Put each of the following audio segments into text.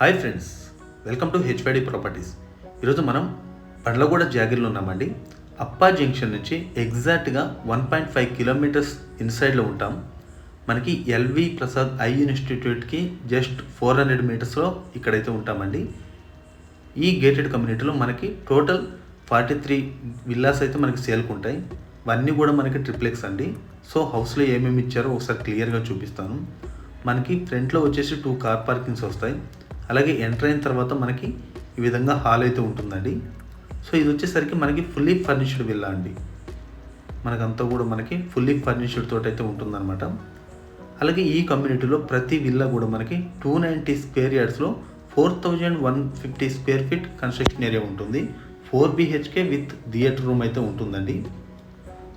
Hi friends, welcome to HYD properties. ఈరోజు మనం బండ్లగూడ జాగిర్లో ఉన్నామండి. అప్పా జంక్షన్ నుంచి ఎగ్జాక్ట్గా 1.5 కిలోమీటర్స్ ఇన్సైడ్లో ఉంటాం. మనకి ఎల్వి ప్రసాద్ ఐ ఇన్స్టిట్యూట్కి జస్ట్ 400 మీటర్స్లో ఇక్కడైతే ఉంటామండి. ఈ గేటెడ్ కమ్యూనిటీలో మనకి టోటల్ 43 విల్లాస్ అయితే మనకి సేల్కి ఉంటాయి. ఇవన్నీ కూడా మనకి ట్రిప్లెక్స్ అండి. సో హౌస్లో ఏమేమి ఇచ్చారో ఒకసారి క్లియర్గా చూపిస్తాను. మనకి ఫ్రంట్లో వచ్చేసి 2 కార్ పార్కింగ్స్ వస్తాయి. అలాగే ఎంటర్ అయిన తర్వాత మనకి ఈ విధంగా హాల్ అయితే ఉంటుందండి. సో ఇది వచ్చేసరికి మనకి ఫుల్లీ ఫర్నిష్డ్ విల్లా అండి. మనకంతా కూడా మనకి ఫుల్లీ ఫర్నిష్డ్ తోటి అయితే ఉంటుందన్నమాట. అలాగే ఈ కమ్యూనిటీలో ప్రతి విల్లా కూడా మనకి 290 స్క్వేర్ యార్డ్స్లో 4150 స్క్వేర్ ఫీట్ కన్స్ట్రక్షన్ ఏరియా ఉంటుంది. 4 BHK విత్ థియేటర్ రూమ్ అయితే ఉంటుందండి.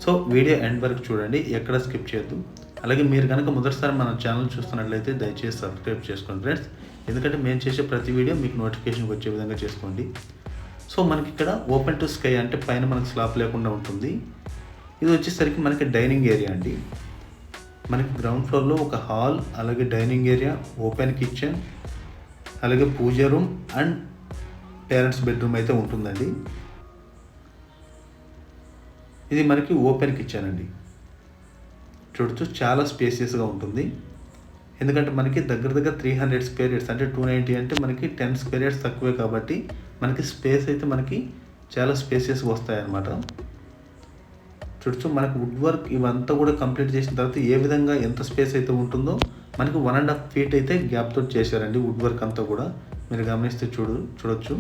సో వీడియో ఎండ్ వరకు చూడండి, ఎక్కడ స్కిప్ చేయొద్దు. అలాగే మీరు కనుక మొదటిసారి మన ఛానల్ చూస్తున్నట్లయితే దయచేసి సబ్స్క్రైబ్ చేసుకోండి ఫ్రెండ్స్. ఎందుకంటే మేము చేసే ప్రతి వీడియో మీకు నోటిఫికేషన్కి వచ్చే విధంగా చేసుకోండి. సో మనకి ఇక్కడ ఓపెన్ టు స్కై అంటే పైన మనకి స్లాబ్ లేకుండా ఉంటుంది. ఇది వచ్చేసరికి మనకి డైనింగ్ ఏరియా అండి. మనకి గ్రౌండ్ ఫ్లోర్లో ఒక హాల్, అలాగే డైనింగ్ ఏరియా, ఓపెన్ కిచెన్, అలాగే పూజ రూమ్ అండ్ పేరెంట్స్ బెడ్రూమ్ అయితే ఉంటుందండి. ఇది మనకి ఓపెన్ కిచెన్ అండి. చూడొచ్చు, చాలా స్పేసియస్గా ఉంటుంది. ఎందుకంటే మనకి దగ్గర 300 స్క్వేర్ యార్డ్స్ అంటే 290 అంటే మనకి 10 స్క్వేర్ యార్డ్స్ తక్కువే కాబట్టి మనకి స్పేస్ అయితే మనకి చాలా స్పేసియస్గా వస్తాయన్నమాట. చూడొచ్చు, మనకి వుడ్ వర్క్ ఇవంతా కూడా కంప్లీట్ చేసిన తర్వాత ఏ విధంగా ఎంత స్పేస్ అయితే ఉంటుందో మనకి 1.5 feet అయితే గ్యాప్ తోటి చేశారండి వుడ్ వర్క్ అంతా కూడా. మీరు గమనిస్తే చూడొచ్చు.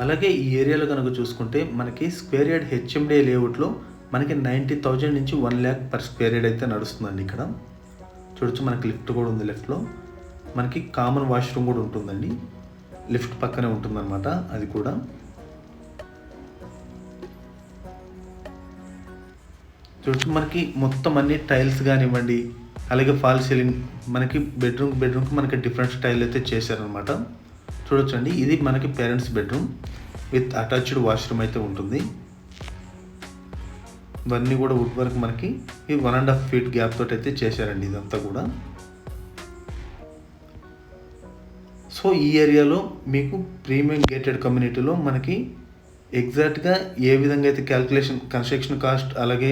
అలాగే ఈ ఏరియాలో కనుక చూసుకుంటే మనకి స్క్వేర్ యార్డ్ హెచ్ఎండే లేఅవుట్లో మనకి 90,000 నుంచి 1 lakh పర్ స్క్వేర్ యార్డ్ అయితే నడుస్తుందండి. ఇక్కడ చూడొచ్చు, మనకి లిఫ్ట్ కూడా ఉంది. లిఫ్ట్లో మనకి కామన్ వాష్రూమ్ కూడా ఉంటుందండి. లిఫ్ట్ పక్కనే ఉంటుందన్నమాట. అది కూడా చూడొచ్చు, మనకి మొత్తం అన్ని టైల్స్ కానివ్వండి, అలాగే ఫాల్ సీలింగ్, మనకి బెడ్రూమ్కి మనకి డిఫరెంట్ స్టైల్ అయితే చేశారనమాట. చూడొచ్చు అండి, ఇది మనకి parents bedroom with attached washroom అయితే ఉంటుంది. ఇవన్నీ కూడా వుడ్ వర్క్ మనకి ఈ 1.5 feet గ్యాప్ తోటి అయితే చేశారండి ఇదంతా కూడా. సో ఈ ఏరియాలో మీకు ప్రీమియం గేటెడ్ కమ్యూనిటీలో మనకి ఎగ్జాక్ట్గా ఏ విధంగా అయితే కన్స్ట్రక్షన్ కాస్ట్ అలాగే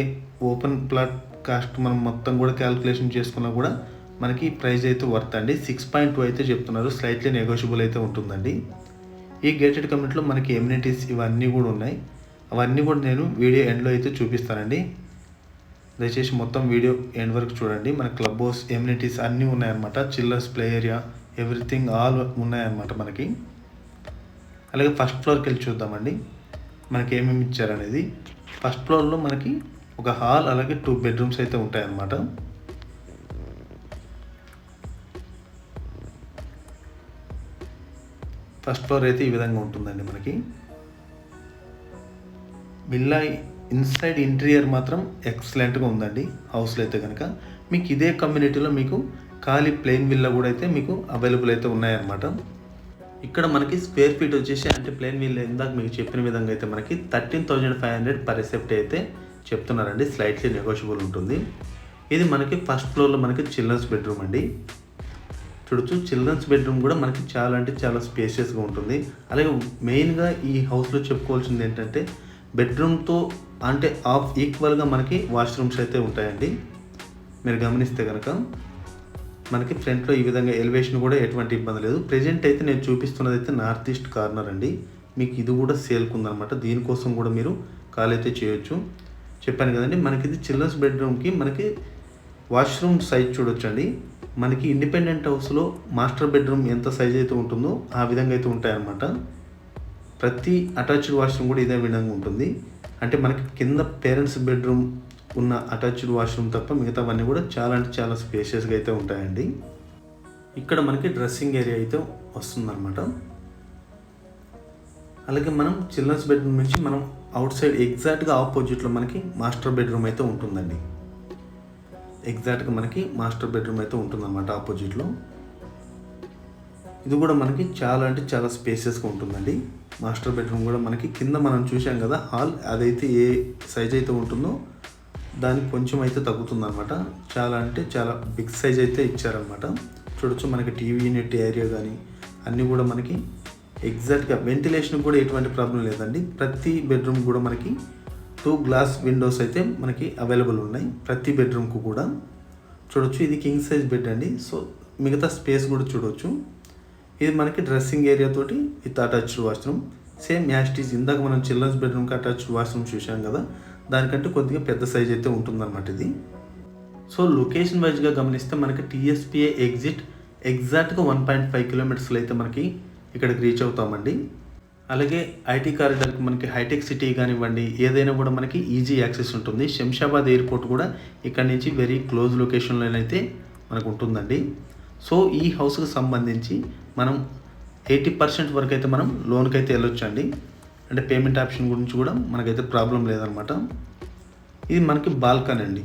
ఓపెన్ ప్లాట్ కాస్ట్ మనం మొత్తం కూడా క్యాల్కులేషన్ చేసుకున్నా కూడా మనకి ప్రైస్ అయితే వర్త్ అండి. 6.2 అయితే చెప్తున్నారు. స్లైట్లీ నెగోషియబుల్ అయితే ఉంటుందండి. ఈ గేటెడ్ కమ్యూనిటీలో మనకి ఎమ్యూనిటీస్ ఇవన్నీ కూడా ఉన్నాయి. అవన్నీ కూడా నేను వీడియో ఎండ్లో అయితే చూపిస్తానండి. దయచేసి మొత్తం వీడియో ఎండ్ వరకు చూడండి. మన క్లబ్ హౌస్ ఎమ్యూనిటీస్ అన్నీ ఉన్నాయన్నమాట. Chillers, play area, everything all ఉన్నాయన్నమాట మనకి. అలాగే ఫస్ట్ ఫ్లోర్కి వెళ్ళి చూద్దామండి మనకి ఏమేమి ఇచ్చారనేది. ఫస్ట్ ఫ్లోర్లో మనకి ఒక హాల్ అలాగే 2 bedrooms అయితే ఉంటాయన్నమాట. ఫస్ట్ ఫ్లోర్ అయితే ఈ విధంగా ఉంటుందండి మనకి. విల్లా ఇన్సైడ్ ఇంటీరియర్ మాత్రం ఎక్సలెంట్గా ఉందండి. హౌస్లో అయితే కనుక మీకు ఇదే కమ్యూనిటీలో మీకు ఖాళీ ప్లెయిన్ విల్లా కూడా అయితే మీకు అవైలబుల్ అయితే ఉన్నాయన్నమాట. ఇక్కడ మనకి స్క్వేర్ ఫీట్ వచ్చేసి అంటే ప్లెయిన్ విల్లా ఇందాక మీకు చెప్పిన విధంగా అయితే మనకి 13,500 పర్ సెప్ట్ అయితే చెప్తున్నారండి. స్లైట్లీ నెగోషియబుల్ ఉంటుంది. ఇది మనకి ఫస్ట్ ఫ్లోర్లో మనకి చిల్డ్రన్స్ బెడ్రూమ్ అండి. చూడొచ్చు, చిల్డ్రన్స్ బెడ్రూమ్ కూడా మనకి చాలా అంటే చాలా స్పేషియస్గా ఉంటుంది. అలాగే మెయిన్గా ఈ హౌస్లో చెప్పుకోవాల్సింది ఏంటంటే బెడ్రూమ్తో అంటే ఈక్వల్గా మనకి వాష్రూమ్స్ అయితే ఉంటాయండి. మీరు గమనిస్తే కనుక మనకి ఫ్రంట్లో ఈ విధంగా ఎలివేషన్ కూడా ఎటువంటి ఇబ్బంది లేదు. ప్రెజెంట్ అయితే నేను చూపిస్తున్నది అయితే నార్త్ ఈస్ట్ కార్నర్ అండి. మీకు ఇది కూడా సేల్కి ఉందన్నమాట. దీనికోసం కూడా మీరు కాల్ అయితే చేయొచ్చు. చెప్పాను కదండి, మనకి ఇది చిల్డ్రన్స్ బెడ్రూమ్కి మనకి వాష్రూమ్ సైజ్ చూడొచ్చండి. మనకి ఇండిపెండెంట్ హౌస్లో మాస్టర్ బెడ్రూమ్ ఎంత సైజ్ అయితే ఉంటుందో ఆ విధంగా అయితే ఉంటాయన్నమాట. ప్రతి అటాచ్డ్ వాష్రూమ్ కూడా ఇదే విధంగా ఉంటుంది. అంటే మనకి కింద పేరెంట్స్ బెడ్రూమ్ ఉన్న అటాచ్డ్ వాష్రూమ్ తప్ప మిగతావన్నీ కూడా చాలా అంటే చాలా స్పేషియస్గా అయితే ఉంటాయండి. ఇక్కడ మనకి డ్రెస్సింగ్ ఏరియా అయితే వస్తుందన్నమాట. అలాగే మనం చిల్డ్రన్స్ బెడ్రూమ్ నుంచి మనం అవుట్ సైడ్ ఎగ్జాక్ట్గా ఆపోజిట్లో మనకి మాస్టర్ బెడ్రూమ్ అయితే ఉంటుందండి. ఎగ్జాక్ట్గా మనకి మాస్టర్ బెడ్రూమ్ అయితే ఉంటుందన్నమాట ఆపోజిట్లో. ఇది కూడా మనకి చాలా అంటే చాలా స్పేషియస్గా ఉంటుందండి. మాస్టర్ బెడ్రూమ్ కూడా మనకి కింద మనం చూసాం కదా హాల్, అదైతే ఏ సైజ్ అయితే ఉంటుందో దానికి కొంచెం అయితే తగ్గుతుందన్నమాట. చాలా అంటే చాలా బిగ్ సైజ్ అయితే ఇచ్చారనమాట. చూడొచ్చు, మనకి టీవీ యూనిట్ ఏరియా కానీ అన్నీ కూడా మనకి ఎగ్జాక్ట్గా వెంటిలేషన్ కూడా ఎటువంటి ప్రాబ్లం లేదండి. ప్రతి బెడ్రూమ్ కూడా మనకి 2 గ్లాస్ విండోస్ అయితే మనకి అవైలబుల్ ఉన్నాయి ప్రతి బెడ్రూమ్కు కూడా. చూడొచ్చు, ఇది కింగ్ సైజ్ బెడ్ అండి. సో మిగతా స్పేస్ కూడా చూడవచ్చు. ఇది మనకి డ్రెస్సింగ్ ఏరియా తోటి విత్ అటాచ్డ్ వాష్రూమ్. సేమ్ యాస్టీజ్ ఇందాక మనం చిల్డ్రన్స్ బెడ్రూమ్కి అటాచ్డ్ వాష్రూమ్ చూసాం కదా, దానికంటే కొద్దిగా పెద్ద సైజ్ అయితే ఉంటుందన్నమాట ఇది. సో లొకేషన్ వైజ్గా గమనిస్తే మనకి టీఎస్పీఏ ఎగ్జిట్ ఎగ్జాక్ట్గా 1.5 కిలోమీటర్స్లో అయితే మనకి ఇక్కడికి రీచ్ అవుతామండి. అలాగే ఐటీ కారిడార్కి మనకి హైటెక్ సిటీ కానివ్వండి, ఏదైనా కూడా మనకి ఈజీ యాక్సెస్ ఉంటుంది. శంషాబాద్ ఎయిర్పోర్ట్ కూడా ఇక్కడ నుంచి వెరీ క్లోజ్ లొకేషన్లోనైతే మనకు ఉంటుందండి. సో ఈ హౌస్కి సంబంధించి మనం 80% వరకు అయితే మనం లోన్కి అయితే వెళ్ళొచ్చు అండి. అంటే పేమెంట్ ఆప్షన్ గురించి కూడా మనకైతే ప్రాబ్లం లేదనమాట. ఇది మనకి బాల్కనీ అండి.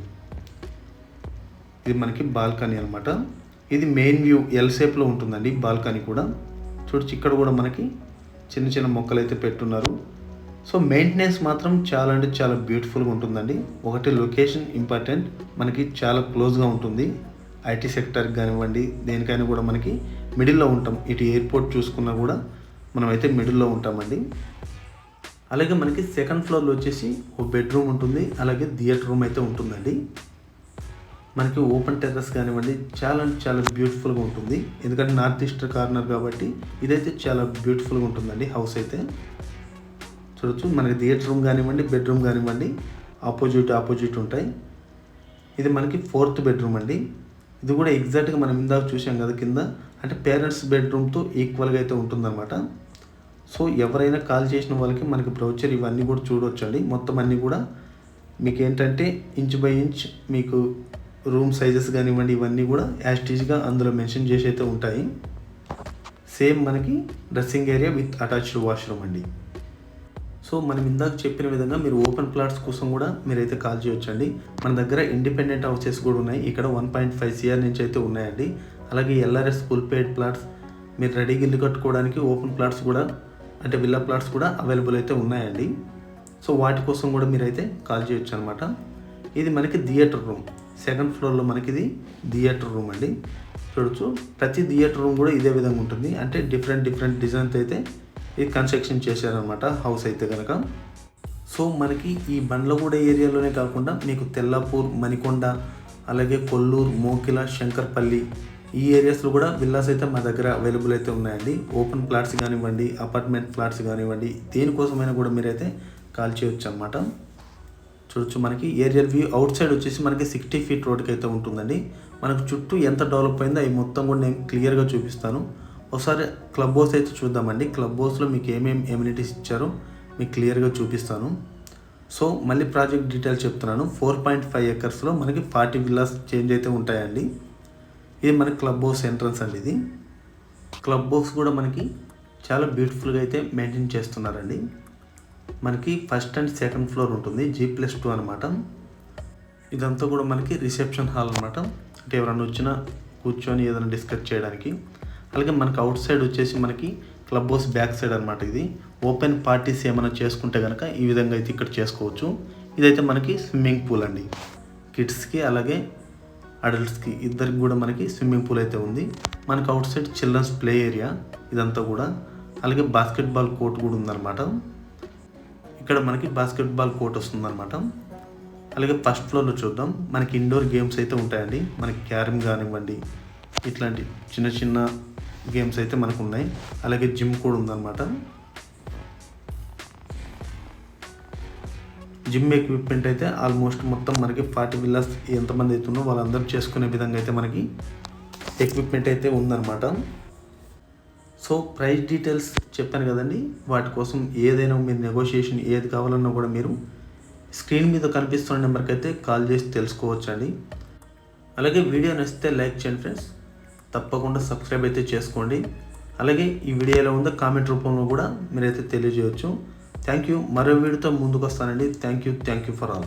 ఇది మనకి బాల్కనీ అనమాట. ఇది మెయిన్ వ్యూ ఎల్ షేప్లో ఉంటుందండి బాల్కనీ కూడా. చూడొచ్చు, ఇక్కడ కూడా మనకి చిన్న చిన్న మొక్కలు అయితే పెట్టున్నారు. సో మెయింటెనెన్స్ మాత్రం చాలా అంటే చాలా బ్యూటిఫుల్గా ఉంటుందండి. ఒకటి లొకేషన్ ఇంపార్టెంట్, మనకి చాలా క్లోజ్గా ఉంటుంది. ఐటీ సెక్టర్కి కానివ్వండి, దేనికైనా కూడా మనకి మిడిల్లో ఉంటాం. ఇటు ఎయిర్పోర్ట్ చూసుకున్నా కూడా మనమైతే మిడిల్లో ఉంటామండి. అలాగే మనకి సెకండ్ ఫ్లోర్లో వచ్చేసి ఒక బెడ్రూమ్ ఉంటుంది, అలాగే థియేటర్ రూమ్ అయితే ఉంటుందండి. మనకి ఓపెన్ టెర్రస్ కానివ్వండి, చాలా అంటే చాలా బ్యూటిఫుల్గా ఉంటుంది. ఎందుకంటే నార్త్ ఈస్ట్ కార్నర్ కాబట్టి ఇదైతే చాలా బ్యూటిఫుల్గా ఉంటుందండి హౌస్ అయితే. చూడొచ్చు, మనకి థియేటర్ రూమ్ కానివ్వండి, బెడ్రూమ్ కానివ్వండి ఆపోజిట్ ఉంటాయి. ఇది మనకి 4th బెడ్రూమ్ అండి. ఇది కూడా ఎగ్జాక్ట్గా మనం ఇందాక చూసాం కదా కింద, అంటే పేరెంట్స్ బెడ్రూమ్తో ఈక్వల్గా అయితే ఉంటుందన్నమాట. సో ఎవరైనా కాల్ చేసిన వాళ్ళకి మనకి బ్రౌచర్ ఇవన్నీ కూడా చూడవచ్చండి. మొత్తం అన్నీ కూడా మీకు ఏంటంటే ఇంచ్ బై ఇంచ్ మీకు రూమ్ సైజెస్ కానివ్వండి, ఇవన్నీ కూడా యాస్టీజ్గా అందులో మెన్షన్ చేసి అయితే ఉంటాయి. సేమ్ మనకి dressing area with attached washroom అండి. సో మనం ఇందాక చెప్పిన విధంగా మీరు ఓపెన్ ప్లాట్స్ కోసం కూడా మీరైతే కాల్ చేయొచ్చండి. మన దగ్గర ఇండిపెండెంట్ హౌసెస్ కూడా ఉన్నాయి. ఇక్కడ 1.5 CR నుంచి అయితే ఉన్నాయండి. అలాగే ఎల్ఆర్ఎస్ ఫుల్ పెయిడ్ ప్లాట్స్, మీరు రెడీగా ఇల్లు కట్టుకోవడానికి ఓపెన్ ప్లాట్స్ కూడా అంటే విల్లా ప్లాట్స్ కూడా అవైలబుల్ అయితే ఉన్నాయండి. సో వాటి కోసం కూడా మీరైతే కాల్ చేయొచ్చు అనమాట. ఇది మనకి థియేటర్ రూమ్, సెకండ్ ఫ్లోర్లో మనకి ఇది థియేటర్ రూమ్ అండి. చూడొచ్చు, ప్రతి థియేటర్ రూమ్ కూడా ఇదే విధంగా ఉంటుంది. అంటే డిఫరెంట్ డిజైన్స్ అయితే ఇది కన్స్ట్రక్షన్ చేశారనమాట హౌస్ అయితే కనుక. సో మనకి ఈ బండ్లగూడ ఏరియాలోనే కాకుండా మీకు తెల్లాపూర్, మణికొండ, అలాగే కొల్లూరు, మోకిల, శంకర్పల్లి ఈ ఏరియాస్లో కూడా విల్లాస్ అయితే మా దగ్గర అవైలబుల్ అయితే ఉన్నాయండి. ఓపెన్ ప్లాట్స్ కానివ్వండి, అపార్ట్మెంట్ ప్లాట్స్ కానివ్వండి, దేనికోసమైనా కూడా మీరైతే కాల్ చేయొచ్చు అనమాట. చూడొచ్చు, మనకి ఏరియల్ వ్యూ అవుట్ సైడ్ వచ్చేసి మనకి 60 ఫీట్ రోడ్కి అయితే ఉంటుందండి. మనకు చుట్టూ ఎంత డెవలప్ అయిందో అవి మొత్తం కూడా నేను క్లియర్గా చూపిస్తాను. ఒకసారి క్లబ్ హౌస్ అయితే చూద్దామండి. క్లబ్ హౌస్లో మీకు ఏమేమి ఎమ్యూనిటీస్ ఇచ్చారో మీకు క్లియర్గా చూపిస్తాను. సో మళ్ళీ ప్రాజెక్ట్ డీటెయిల్స్ చెప్తున్నాను. 4.5 ఎకర్స్లో మనకి 40 విల్లాస్ చేంజ్ అయితే ఉంటాయండి. ఇది మనకి క్లబ్ హౌస్ ఎంట్రన్స్ అండి. ఇది క్లబ్ హౌస్ కూడా మనకి చాలా బ్యూటిఫుల్గా అయితే మెయింటైన్ చేస్తున్నారండి. మనకి ఫస్ట్ అండ్ సెకండ్ ఫ్లోర్ ఉంటుంది, G+2 అనమాట. ఇదంతా కూడా మనకి రిసెప్షన్ హాల్ అనమాట. అంటే ఎవరైనా వచ్చినా కూర్చొని ఏదైనా డిస్కస్ చేయడానికి. అలాగే మనకి అవుట్ సైడ్ వచ్చేసి మనకి క్లబ్ హౌస్ బ్యాక్ సైడ్ అనమాట. ఇది ఓపెన్ పార్టీస్ ఏమైనా చేసుకుంటే కనుక ఈ విధంగా అయితే ఇక్కడ చేసుకోవచ్చు. ఇదైతే మనకి స్విమ్మింగ్ పూల్ అండి. కిడ్స్కి అలాగే అడల్ట్స్కి ఇద్దరికి కూడా మనకి స్విమ్మింగ్ పూల్ అయితే ఉంది. మనకి outside children's play area ఇదంతా కూడా. అలాగే బాస్కెట్బాల్ కోర్ట్ కూడా ఉందన్నమాట. ఇక్కడ మనకి బాస్కెట్బాల్ కోర్ట్ వస్తుందన్నమాట. అలాగే ఫస్ట్ ఫ్లోర్లో చూద్దాం, మనకి ఇండోర్ గేమ్స్ అయితే ఉంటాయండి. మనకి క్యారమ్ కానివ్వండి, ఇట్లాంటి చిన్న చిన్న గేమ్స్ అయితే మనకు ఉన్నాయి. అలాగే జిమ్ కూడా ఉందన్నమాట. జిమ్ ఎక్విప్మెంట్ అయితే ఆల్మోస్ట్ మొత్తం మనకి 40 విల్లాస్ ఎంతమంది అవుతుందో వాళ్ళందరూ చేసుకునే విధంగా అయితే మనకి ఎక్విప్మెంట్ అయితే ఉందన్నమాట. సో ప్రైస్ డీటెయిల్స్ చెప్పాను కదండి, వాటి కోసం ఏదైనా మీరు నెగోషియేషన్ ఏది కావాలన్నా కూడా మీరు స్క్రీన్ మీద కనిపిస్తున్న నెంబర్కి అయితే కాల్ చేసి తెలుసుకోవచ్చండి. అలాగే వీడియో నచ్చితే లైక్ చేయండి ఫ్రెండ్స్, తప్పకుండా సబ్స్క్రైబ్ అయితే చేసుకోండి. అలాగే ఈ వీడియో ఎలా ఉందో కామెంట్ రూపంలో కూడా మీరైతే తెలియజేయవచ్చు. Thank you. మరో వీడియోతో ముందుకు వస్తానండి. Thank you for all.